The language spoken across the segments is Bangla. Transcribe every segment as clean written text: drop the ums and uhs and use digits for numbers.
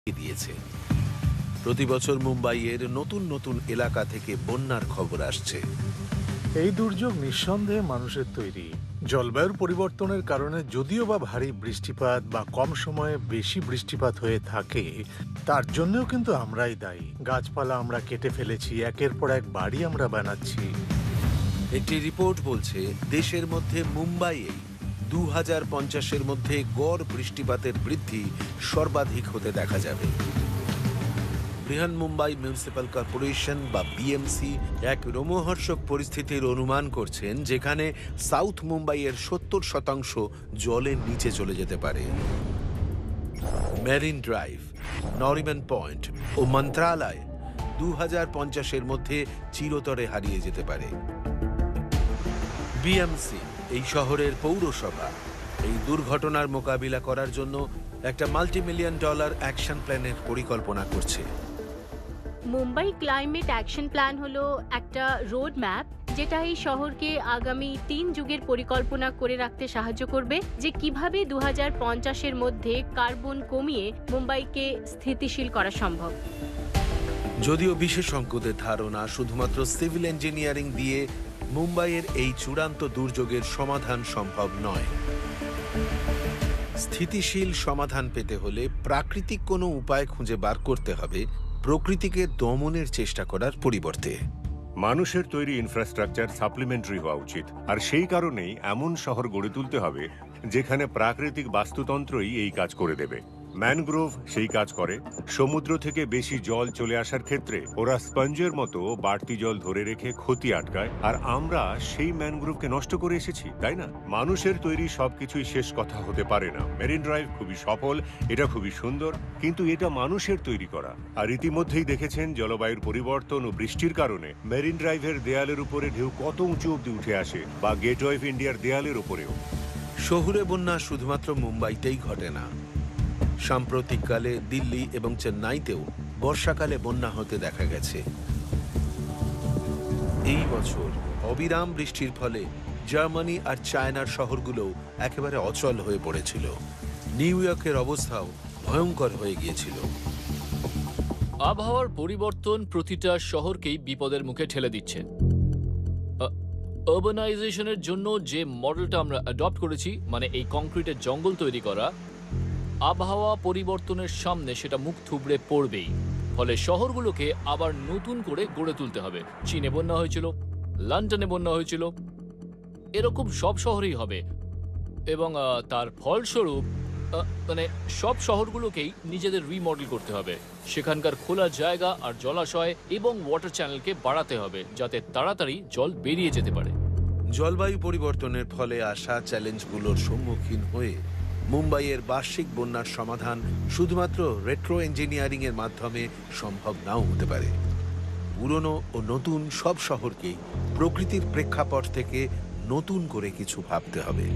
দিয়েছে। প্রতি বছর মুম্বাইয়ের নতুন নতুন এলাকা থেকে বন্যার খবর আসছে। এই দুর্যোগ নিঃসন্দেহে মানুষের তৈরি। জলবায়ুর পরিবর্তনের কারণে যদিও বা ভারী বৃষ্টিপাত বা কম সময়ে বেশি বৃষ্টিপাত হয়ে থাকে, তার জন্যও কিন্তু আমরাই দায়ী। গাছপালা আমরা কেটে ফেলেছি, একের পর এক বাড়ি আমরা বানাচ্ছি। একটি রিপোর্ট বলছে দেশের মধ্যে মুম্বাইয়ে 2050-এর মধ্যে গড় বৃষ্টিপাতের বৃদ্ধি সর্বাধিক হতে দেখা যাবে। বৃহন মুম্বাই মিউনিসিপ্যাল কর্পোরেশন বা বিএমসি এক রোমহর্ষক পরিস্থিতির অনুমান করছেন, যেখানে সাউথ মুম্বাইয়ের 70% জলের নিচে চলে যেতে পারে। মেরিন ড্রাইভ, নরিম্যান পয়েন্ট ও মন্ত্রালয় 2050-এর মধ্যে চিরতরে হারিয়ে যেতে পারে। বিএমসি, এই শহরের পৌরসভা, এই দুর্ঘটনার মোকাবিলা করার জন্য একটা $multi-million অ্যাকশন প্ল্যানের পরিকল্পনা করছে। মুম্বাই ক্লাইমেট অ্যাকশন প্ল্যান হলো একটা রোড ম্যাপ, যেটা এই শহরকে আগামী 3 যুগের পরিকল্পনা করে রাখতে সাহায্য করবে, যে কিভাবে 2050-এর মধ্যে কার্বন কমিয়ে মুম্বাইকে স্থিতিশীল করা সম্ভব। যদিও বিশেষজ্ঞদের ধারণা শুধুমাত্র সিভিল ইঞ্জিনিয়ারিং দিয়ে মুম্বাইয়ের এই চূড়ান্ত দুর্যোগের সমাধান সম্ভব নয়। স্থিতিশীল সমাধান পেতে হলে প্রাকৃতিক কোনো উপায় খুঁজে বার করতে হবে, প্রকৃতিকে দমনের চেষ্টা করার পরিবর্তে। মানুষের তৈরি ইনফ্রাস্ট্রাকচার সাপ্লিমেন্টারি হওয়া উচিত, আর সেই কারণেই এমন শহর গড়ে তুলতে হবে যেখানে প্রাকৃতিক বাস্তুতন্ত্রই এই কাজ করে দেবে। ম্যানগ্রোভ সেই কাজ করে। সমুদ্র থেকে বেশি জল চলে আসার ক্ষেত্রে ওরা স্পঞ্জের মতো বাড়তি জল ধরে রেখে ক্ষতি আটকায়, আর আমরা সেই ম্যানগ্রোভকে নষ্ট করে এসেছি, তাই না? মানুষের তৈরি সবকিছুই শেষ কথা হতে পারে না। মেরিন ড্রাইভ খুবই সফল, এটা খুবই সুন্দর, কিন্তু এটা মানুষের তৈরি করা। আর ইতিমধ্যেই দেখেছেন জলবায়ুর পরিবর্তন ও বৃষ্টির কারণে মেরিন ড্রাইভের দেয়ালের উপরে ঢেউ কত উঁচু অব্দি উঠে আসে, বা গেটওয়ে অফ ইন্ডিয়ার দেয়ালের উপরেও। শহুরে বন্যা শুধুমাত্র মুম্বাইতেই ঘটে না। সাম্প্রতিককালে দিল্লি এবং চেন্নাইতেও বর্ষাকালে বন্যা হতে দেখা গেছে। এই বছর অবিরাম বৃষ্টির ফলে জার্মানি আর চায়নার শহরগুলোও একেবারে অচল হয়ে পড়েছিল। নিউ ইয়র্কের অবস্থাও ভয়ঙ্কর হয়ে গিয়েছিল। আবহাওয়ার পরিবর্তন প্রতিটা শহরকেই বিপদের মুখে ঠেলে দিচ্ছে। আরবানাইজেশনের জন্য যে মডেলটা আমরা অ্যাডপ্ট করেছি, মানে এই কংক্রিটের জঙ্গল তৈরি করা, আবহাওয়া পরিবর্তনের সামনে সেটা মুখ থুবড়ে পড়বেই। ফলে শহরগুলোকে আবার নতুন করে গড়ে তুলতে হবে। চীনে বন্যা হয়েছিল, লন্ডনে বন্যা হয়েছিল, এরকম সব শহরেই হবে। এবং তার ফলস্বরূপ মানে সব শহরগুলোকেই নিজেদের রিমডেল করতে হবে। সেখানকার খোলা জায়গা আর জলাশয় এবং ওয়াটার চ্যানেলকে বাড়াতে হবে, যাতে তাড়াতাড়ি জল বেরিয়ে যেতে পারে। জলবায়ু পরিবর্তনের ফলে আসা চ্যালেঞ্জগুলোর সম্মুখীন হয়ে মুম্বাইয়ের বার্ষিক বন্যার সমাধান শুধুমাত্র রেট্রো ইঞ্জিনিয়ারিং এর মাধ্যমে সম্ভব নাও হতে পারে। পুরনো ও নতুন সব শহরকেই প্রকৃতির প্রেক্ষাপট থেকে নতুন করে কিছু ভাবতে হবে।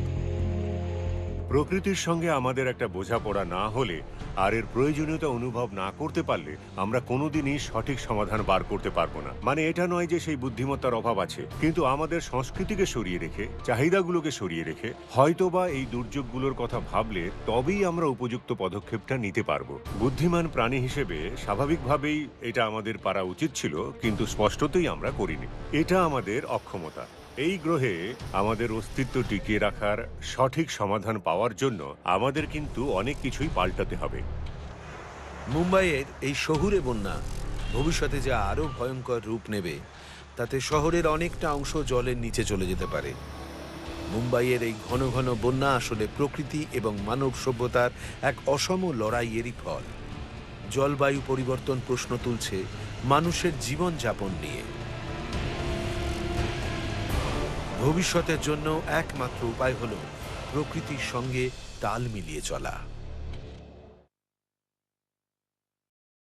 প্রকৃতির সঙ্গে আমাদের একটা বোঝাপড়া না হলে আর এর প্রয়োজনীয়তা অনুভব না করতে পারলে আমরা কোনোদিনই সঠিক সমাধান বার করতে পারবো না। মানে এটা নয় যে সেই বুদ্ধিমত্তার অভাব আছে, কিন্তু আমাদের সংস্কৃতিকে সরিয়ে রেখে, চাহিদাগুলোকে সরিয়ে রেখে হয়তোবা এই দুর্যোগগুলোর কথা ভাবলে তবেই আমরা উপযুক্ত পদক্ষেপটা নিতে পারবো। বুদ্ধিমান প্রাণী হিসেবে স্বাভাবিকভাবেই এটা আমাদের পারা উচিত ছিল, কিন্তু স্পষ্টতই আমরা করিনি। এটা আমাদের অক্ষমতা। এই গ্রহে আমাদের অস্তিত্ব টিকিয়ে রাখার সঠিক সমাধান পাওয়ার জন্য আমাদের কিন্তু অনেক কিছুই পাল্টাতে হবে। মুম্বাইয়ের এই শহুরে বন্যা ভবিষ্যতে যে আরও ভয়ঙ্কর রূপ নেবে, তাতে শহরের অনেকটা অংশ জলের নিচে চলে যেতে পারে। মুম্বাইয়ের এই ঘন ঘন বন্যা আসলে প্রকৃতি এবং মানব সভ্যতার এক অসম লড়াইয়েরই ফল। জলবায়ু পরিবর্তন প্রশ্ন তুলছে মানুষের জীবনযাপন নিয়ে। ভবিষ্যতের জন্য একমাত্র উপায় হল প্রকৃতির সঙ্গে তাল মিলিয়ে চলা।